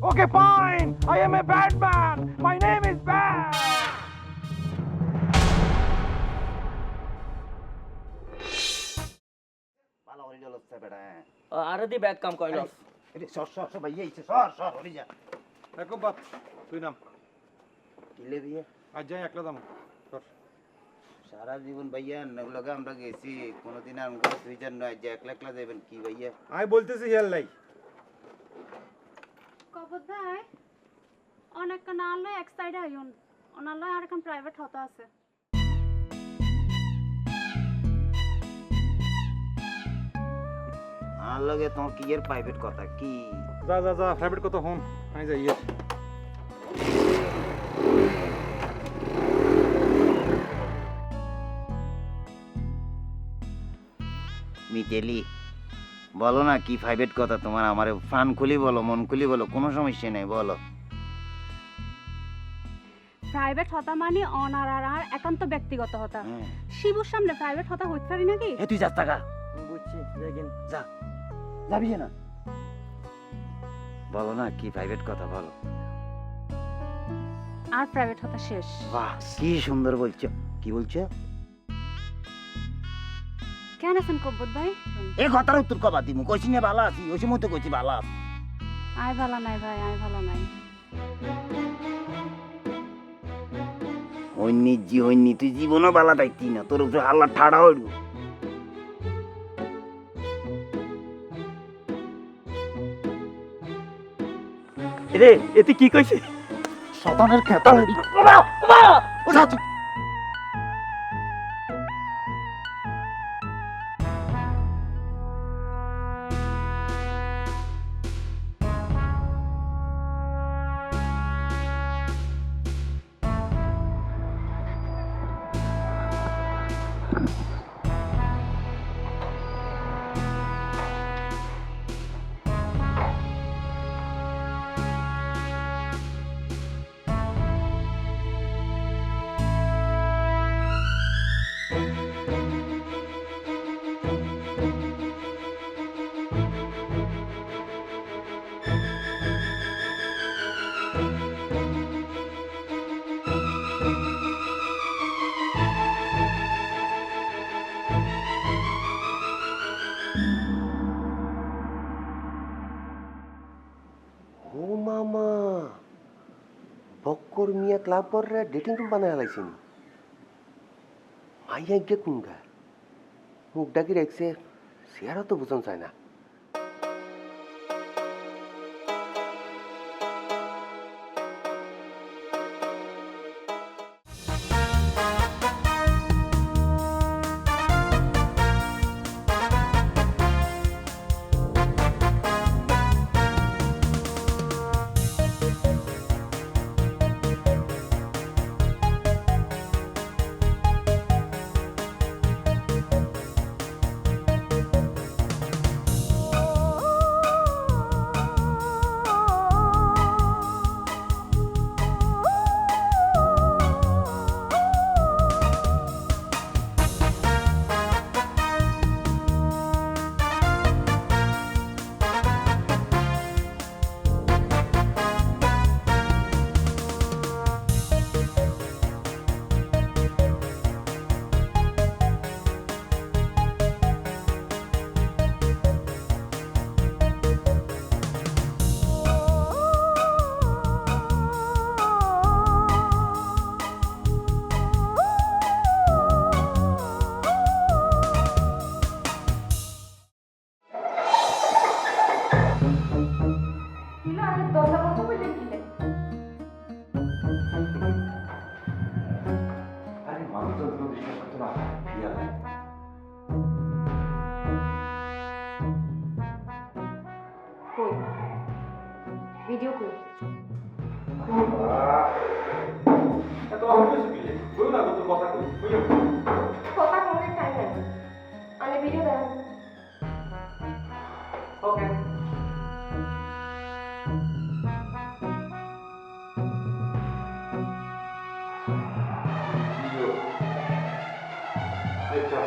Okay, fine. I am a bad man. My name is Bad. ভালো হয়ে গেল বেটা। আরে দি ব্যাড কাম কইল এটা সর ভাই এইছে সর হয়ে যা। দেখো বাপ তুই নাম কিলে দিয়ে আজ যাই একলা দাম সর। সারা জীবন ভাইয়া নগলগে আমরা গেছি কোনোদিন আমাকে দুই চার নয় যে একলা একলা যাবেন কি ভাইয়া? আমি বলতেছি হেয়ার লাই কবর ভাই অনেক না আনলে এক সাইডে আইন অনালে আর এখন প্রাইভেট হতা আছে আর লগে তোমার কি এর প্রাইভেট কথা কি? যা প্রাইভেট কত হন আমি যাই ইয়ে মিতেলি বলো না কি প্রাইভেট কথা তোমার? আমার প্রাণ খুলি বলো, মন খুলি বলো, কোনো সমস্যা নেই বলো। প্রাইভেট হতা মানে অনার আর একান্ত ব্যক্তিগত হতা হ্যাঁ। শিবুর সামনে প্রাইভেট হতা হইতে পারি নাকি? এ তুই যাস টাকা বুঝছি দেখেন যা যাবি না বলো না কি প্রাইভেট কথা বলো। আর প্রাইভেট হতা শেষ। বাহ কি সুন্দর বলছো। কি বলছো? কেন আছেন কব্বত ভাই? এই কথার উত্তর কবা দিমু? কইছি না ভালো আছি, ওই সময় তো কইছি ভালো আছি। আয় ভালো নাই ভাই, আয় ভালো নাই। হইনি তুই জীবনও ভালো পাইতি না, তোর উপরে হাল্লা ঠাড়া হইল। রে এতে কি কইছে? শতানের খেতা ও মামা বক্কর মিয়া ক্লাব করে ডেটিং রুম বানায় হালাইছেন। মাইয়া গে কুন্ডা মুখ ডাকি রাখছে, চেহারা তো বুঝন চায় না। আরে মানুষজন তো বিশ্বাস করতো না, বিয়া কই ভিডিও কই? এত অহংকার শিখিলে বল না তোর কথা কই বুঝো কথা কোনে টাইম নাই আমি ভিডিও দেখাবো। ওকে আচ্ছা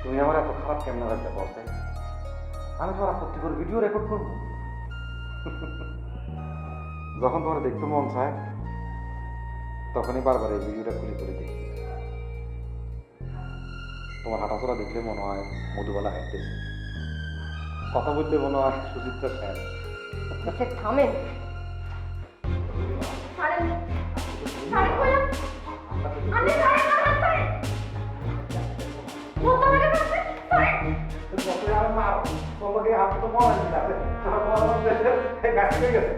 তুমি আমার এত খারাপ কেমন রাখতে পারছো? আমি তোমার আপত্তি করে ভিডিও রেকর্ড করবো? যখন তোমার দেখতে মন চায় তখনই বারবার এই ভিডিওটা খুলে খুলে দেখি। তোমার হাঁটাচলা দেখলে মনে হয় মধুবালা হাঁটতেছে, কথা বলতে মনে হয় সুচিত্রা স্যার। থামেন তোমাকে আপনি তো মনে গেছে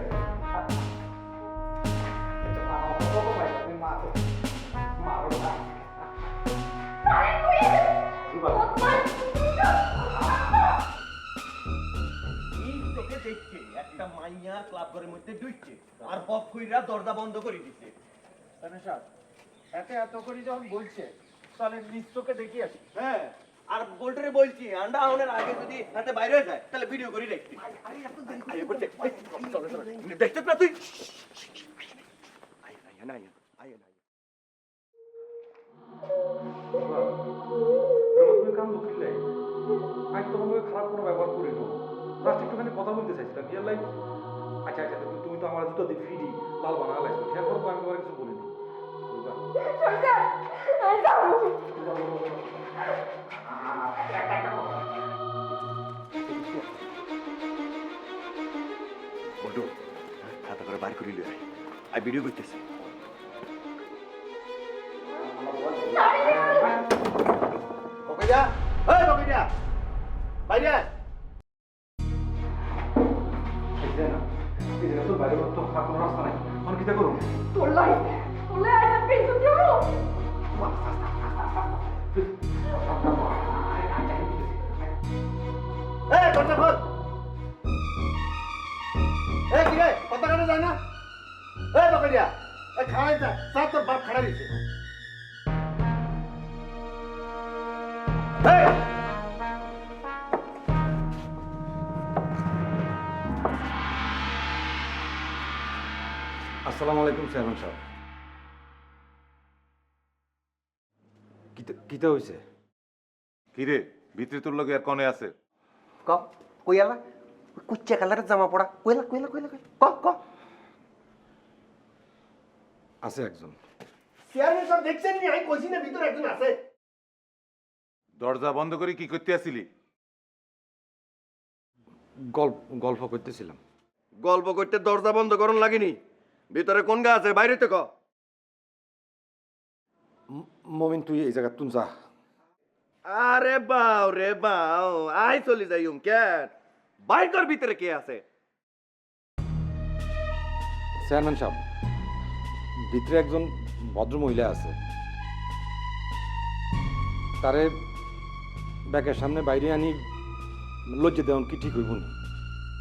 একটা মাইয়া ক্লাব ঘরের মধ্যে ঢুকছে আর হক কইরা দরজা বন্ধ করে দিছে। এতে এত করে যখন বলছে তাহলে নিজ চোখে দেখি আসি। হ্যাঁ, আর বোল্টারে বলছি আন্ডা আউনের আগে যদি হাতে বাইরে হয়ে যায় তাহলে ভিডিও করে রাখবি। দেখছিস না তুই? তুমি কান দুঃখিলে আমি তোমাকে খারাপ কোনো ব্যবহার করি না, জাস্ট একটুখানি কথা বলতে চাইছিলাম রিয়েল লাইফ। আচ্ছা আচ্ছা, তুমি তো আমার জুতো দিয়ে ফ্রি লাল বানা লাগছো, খেয়াল করো তো আমি তোমার কিছু বলিনি। বলটু খাতা করে বাইর করে লিয়ে আই ভিডিও করতেছি। বকইদা, এই বকইদা বাইরে এই যে না, এই যে তো বাইরে তো খারাপ কোনো রাস্তা নাই, এখন কিটা করুন? এই দরজা খোল। এই কি রে, কথা কানে যায় না? এই বকইদা, এই খাড়াই যা, সব তোর বাপ খাড়া দিছে। এই আসসালামু আলাইকুম চেয়ারম্যান সাহেব। কিটা হয়েছে? কিরে ভিতরে তোর লগে আর কনে আছে? ক কইয়ালা কুচ্চা কালারের জামা পড়া কইলা কইলা কইলা ক ক আছে একজন। চেয়ারম্যান সাহেব দেখছেন নি? আমি কইছি না ভিতরে একজন আছে। দরজা বন্ধ করে কি করতে আসিলি? গল্প করতেছিলাম। গল্প করতে দরজা বন্ধ করন লাগেনি। ভিতরে কোন গা আছে বাইরে তো ক। মমিন তুই এই জায়গা তুন যা। আরে বাও রে বাও, আই চলি যাইম কেন? বাইরের ভিতরে কে আছে? চেয়ারম্যান সাহেব, ভিতরে একজন ভদ্র মহিলা আছে, তারে ব্যাগের সামনে বাইরে আনি লজ্জা দেওয়ান কি ঠিক হইব না?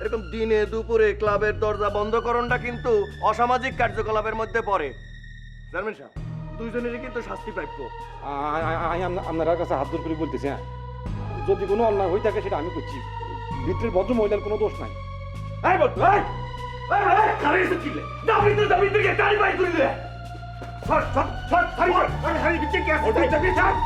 এরকম দিনে দুপুরে ক্লাবের দরজা বন্ধ করনটা কিন্তু অসামাজিক কার্যকলাপের মধ্যে পড়ে। চেয়ারম্যান সাহেব, দুইজনেরই কিন্তু শাস্তি প্রাপ্য। আমি আপনার কাছে হাত জোর করে বলতেছি, হ্যাঁ, যদি কোনো অন্যায় হয়ে থাকে সেটা আমি করছি, ভিতরের ভদ্র মহিলার কোনো দোষ নাই। এই বলতো, এই এই খালি এসে কিলে দাও ভিতরে কে গাড়ি বাইক করে দে। ছট ছট ছট খালি খালি ভিতরে কে আছে? ওই যাবি ছাড়।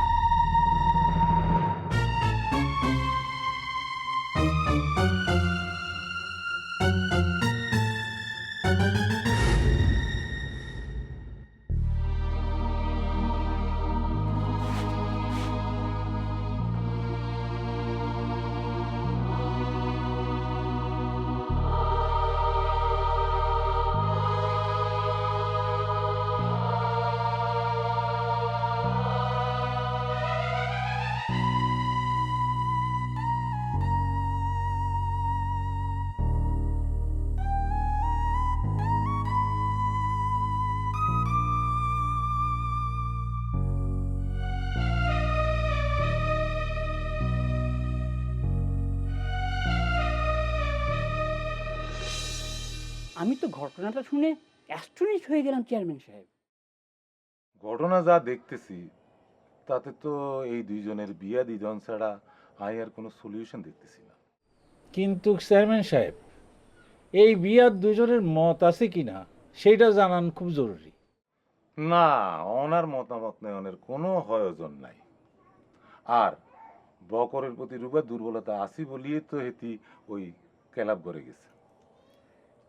আমি তো ঘটনাটা শুনে অ্যাস্ট্রনিশ হয়ে গেলাম চেয়ারম্যান সাহেব। ঘটনা যা দেখতেছি তাতে তো এই দুইজনের বিয়া দুইজন ছাড়া আমি আর কোনো সলিউশন দেখতেছি না। কিন্তু চেয়ারম্যান সাহেব, এই বিয়ার দুজনের মত আছে কিনা সেইটা জানান খুব জরুরি। না, ওনার মতামত নেওয়ার কোনো প্রয়োজন নাই। আর বকরের প্রতি রূপের দুর্বলতা আসি বলিয়ে তো হেতি ওই ক্যালাপ করে গেছে।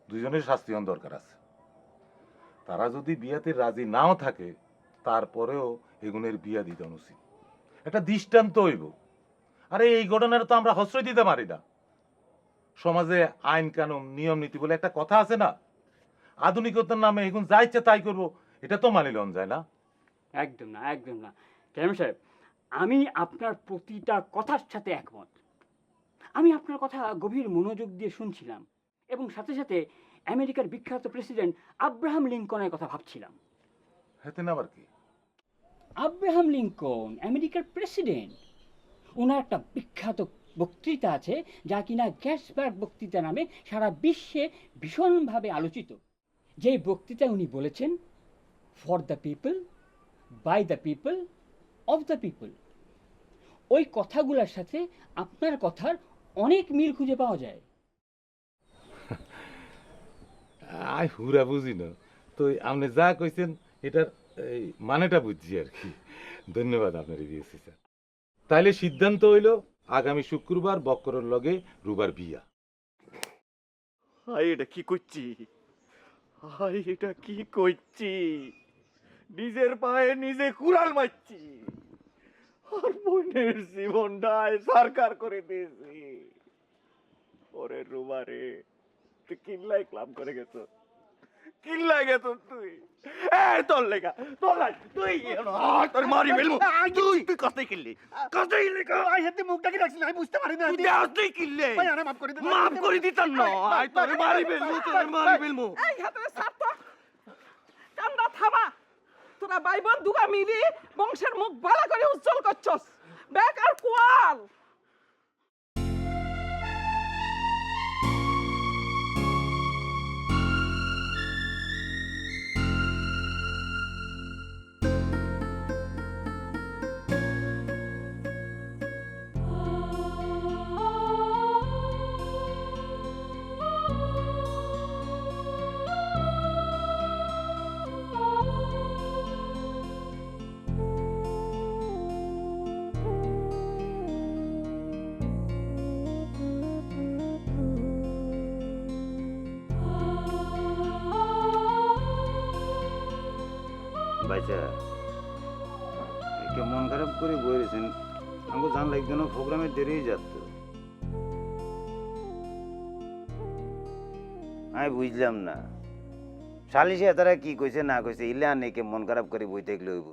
দুজনের শাস্তি হন দরকার আছে। তারা যদি বিয়াতে রাজি নাও থাকে তারপরেও এগুনের বিয়া দিতে উচিত, একটা দৃষ্টান্ত হইব। আরে এই ঘটনার তো আমরা হস্রই দিতে পারি না। সমাজে আইন কানুন নিয়ম নীতি বলে একটা কথা আছে না, আধুনিকতার নামে এখন যা ইচ্ছা তাই করবো, এটা তো মানি লন যায় না। একদম না, একদম না। চেয়ারম্যান সাহেব, আমি আপনার প্রতিটা কথার সাথে একমত। আমি আপনার কথা গভীর মনোযোগ দিয়ে শুনছিলাম এবং সাথে সাথে আমেরিকার বিখ্যাত প্রেসিডেন্ট আব্রাহাম লিঙ্কনের কথা ভাবছিলাম। হেতে না আবার কি? আব্রাহাম লিঙ্কন আমেরিকার প্রেসিডেন্ট, ওনার একটা বিখ্যাত বক্তৃতা আছে যা কিনা গ্যাসবার্গ বক্তৃতা নামে সারা বিশ্বে ভীষণভাবে আলোচিত। যেই বক্তৃতায় উনি বলেছেন, for the people, by the people, of the people. ওই কথাগুলোর সাথে আপনার কথার অনেক মিল খুঁজে পাওয়া যায়। আই হুরা বুঝি না, তো আপনি যা কইছেন এটার এই মানেটা বুঝছি আর কি। ধন্যবাদ আপনার বিএসসি স্যার। তাইলে সিদ্ধান্ত হইল আগামী শুক্রবার বক্করের লগে রুবার বিয়া। হাই, এটা কি করছি? হাই, এটা কি করছি? নিজের পায়ে নিজে কুড়াল মারছি আর বোনের জীবনটায় সরকার করে দিয়েছি। ওরে রুবারে, তুই কিল্লাই ক্লাব করে গেছ, কিল্লাই গেছ তুই। তোর লেগা, তোর লাই, তুই তোর মারি ফেলবো। তুই তুই কতই কিনলি, কতই কিনলি? আই হাতে মুখটাকে রাখছিস, আমি বুঝতে পারি না। তুই কিনলে মাফ করে দে, মাফ করে দিতাম না। আই তোর মারি ফেলবো, তোর মারি ফেলবো। এই হাতে সাত কান্দা থামা। তোরা ভাই বোন দুগা মিলি বংশের মুখ ভালো করে উজ্জ্বল করছস। ব্যাক আর কোয়াল বাইচা একে মন খারাপ করে বই রয়েছেন। আমাকে জানলে একজন প্রোগ্রামে দেরি যাত। আমি বুঝলাম না সালিশে তারা কি কইছে না কইছে, ইলে আনেকে মন খারাপ করে বই থাকলে হইব।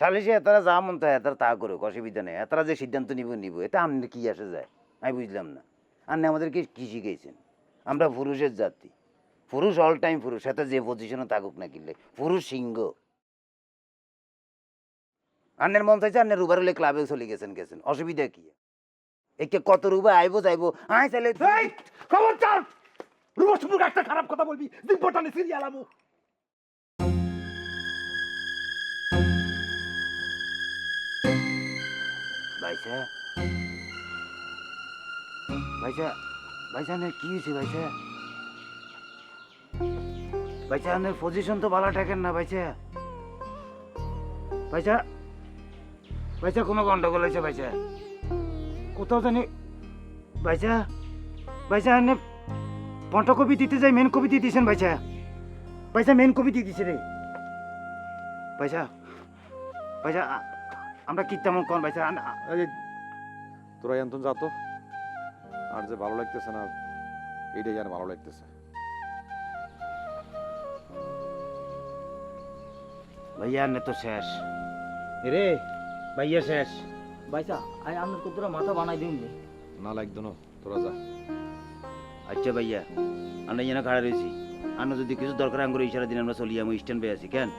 সালিশে তারা যা মন চায় তারা তা করুক, অসুবিধা নেই। তারা যে সিদ্ধান্ত নিব এতে আমাদের কি আসে যায়? আমি বুঝলাম না। আপনি আমাদেরকে কি শিখাইছেন? আমরা পুরুষের জাতি, পুরুষ অল টাইম পুরুষ, সাথে যে পজিশনে থাকুক না কিনলে পুরুষ সিংহ। আন্নের মন চাইছে আন্নের রুবার হলে ক্লাবে চলে গেছেন, অসুবিধা কি? একে কত রুবা আইবো যাইবো, আয় চাইলে খবরদার রুবা সুপুর একটা খারাপ কথা বলবি, দিনপটানে সিরিয়াল আমু। ভাইসা ভাইসা ভাইসা আন্নের কি হয়েছে? ভাইসা ভাইসা আন্নের পজিশন তো ভালো থাকেন না ভাইসা। ভাইসা ভাইসা কোনো গন্ডগোল হয়েছে ভাইসা? কোথাও জানি ভাইসা। ভাইসা আন্নে পন্টা কপি দিতে যাই মেন কপি দিয়ে দিয়েছেন ভাইসা। ভাইসা মেন কপি দিয়ে দিছে রে ভাইসা। ভাইসা আমরা কি তেমন কোন ভাইসা? তোরা এন্তন যা তো, আর যে ভালো লাগতেছে না এইটাই আর ভালো লাগতেছে। ভাইয়া নে তো শেষ রে, ভাইয়া শেষ। ভাইসা আই আপনার কতটা মাথা বানাই দিন না লাগতো না, তোরা যা। আচ্ছা ভাইয়া, আমরা যেন খাড়া রয়েছি, আমরা যদি কিছু দরকার আঙ্গুর ইশারা দিন আমরা চলি, আমি স্ট্যান্ড পেয়ে আছি কেন?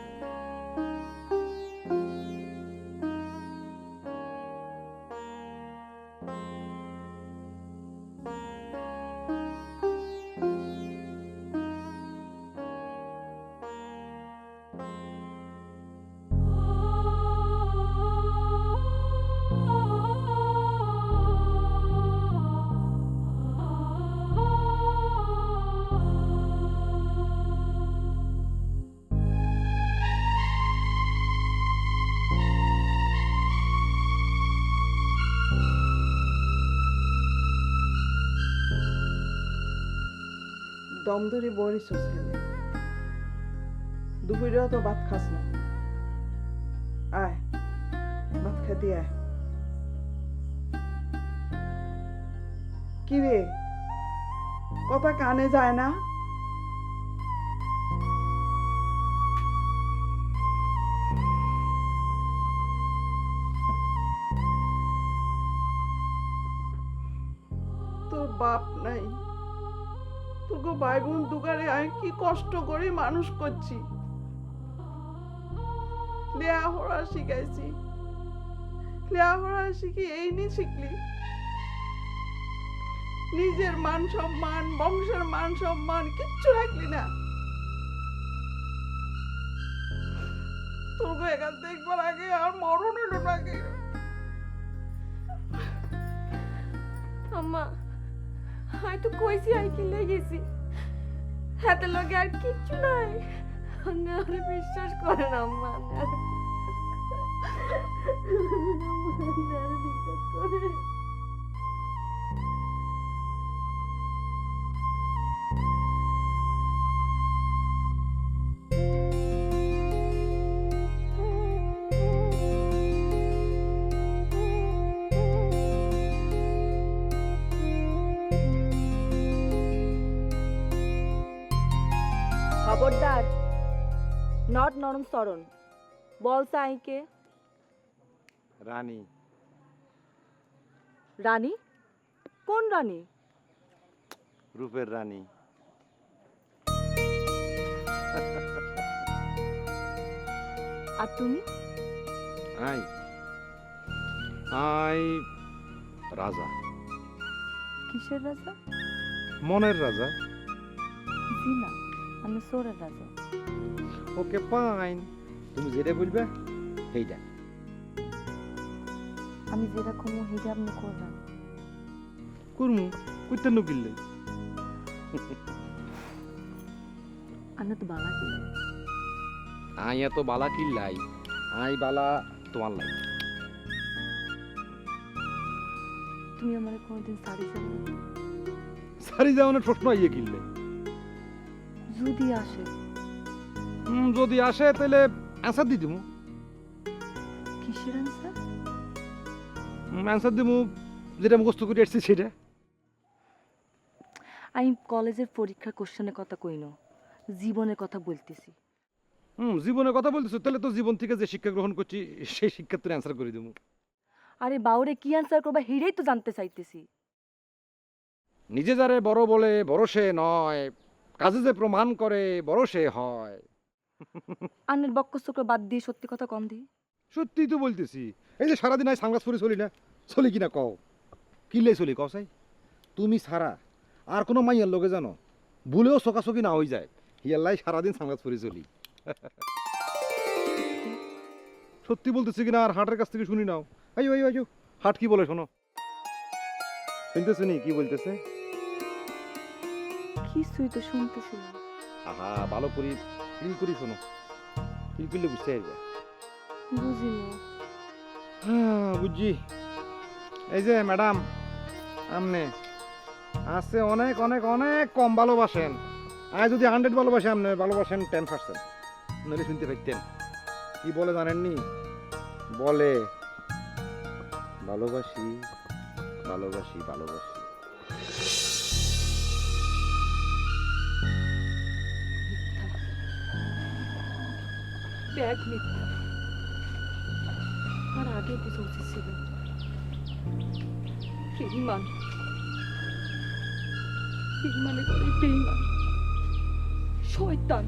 দম ধরে বলিস ছেলে, দুপুরেও তো ভাত খাস না। আয় ভাত খেতে আয়। কি রে, কথা কানে যায় না? তোর বাপ নাই, তোকে ভাই বোন দুগারে আমি কি কষ্ট করে মানুষ করছি, লেয়াহরা শিখাইছি, লেয়াহরা শিখি এই নি শিখলি? নিজের মান সম্মান, বংশের মান সম্মান কিচ্ছু রাখলি না। তোর এখান দেখবার আগে আর মরণ এলো নাকি? আম্মা আমি তো কইছি আই কিলে গেছি, হাতে লগে আর কিচ্ছু নাই। আরে বিশ্বাস করেন আম্মা, আরে বিশ্বাস করেন। খবরদার, নট নরম সরণ। বল সাইকে। রানী। রানী? কোন রানী? রূপের রানী। আর তুমি? আই রাজা। কিসের রাজা? মনের রাজা। জি না, আমি সোরের রাজা। ওকে ফাইন, তুমি যেটা বলবে সেইটা। আমি যেটা কমু সেইটা আপনি করবেন। করমু, কইতে নকিলে। আমি তো বালা কি? আইয়া তো বালা কিল্লাই, আই বালা তোমার লাই। তুমি আমার কোনদিন শাড়ি যাবে? সারি যাওয়ানোর প্রশ্ন আইয়ে কিনলে। যদি আসে? যদি আসে তাহলে অ্যান্সার দি দিমু। কিসের অ্যান্সার? অ্যান্সার দিমু যেটা মুখস্থ করে আসছি সেটা। আমি কলেজের পরীক্ষার কোশ্চেনের কথা কইনো, জীবনের কথা বলতেছি। জীবনের কথা বলতেছো, তাহলে তো জীবন থেকে যে শিক্ষা গ্রহণ করছি সেই শিক্ষার তোর অ্যান্সার করে দিমু। আরে বাউরে কি অ্যান্সার করবা হেইটাই তো জানতে চাইতেছি। নিজে যারে বড় বলে বড় সে নয়, কাজে যে প্রমাণ করে বড় সে হয়। আন্নের বক্কচক্র বাদ দিয়ে সত্যি কথা কম দি। সত্যিই তো বলতেছি। এই যে সারাদিন আই সানগ্লাস পরে চলি না, চলি কিনা কও? কিনলেই চলি কও চাই? তুমি ছাড়া আর কোনো মাইয়ার লোকে জানো ভুলেও চকাচকি না হয়ে যায়, হিয়াল্লাই সারাদিন সানগ্লাস পরে চলি। সত্যি বলতেছি কিনা আর হাটের কাছ থেকে শুনি নাও। আইও আইও আইও, হাট কি বলে শোনো। শুনতেছো নি কি বলতেছে? কিছুই তো শুনতেছি না। আহা, ভালো করি ফিল করি শোনো, ফিল করলে বুঝতে পারবে। বুঝিনি। হ্যাঁ বুঝছি। এই যে ম্যাডাম, আমনে আছে অনেক অনেক অনেক কম ভালোবাসেন। আর যদি 100 ভালোবাসে, আপনি ভালোবাসেন 10%। নইলে শুনতে পাইতেন কি বলে জানেননি? বলে ভালোবাসি ভালোবাসি ভালোবাসি। ব্যাগ মিথ্যা। আর আগে বুঝা উচিত ছিল। বেঈমান, বেঈমানে করে বেঈমান, শয়তান।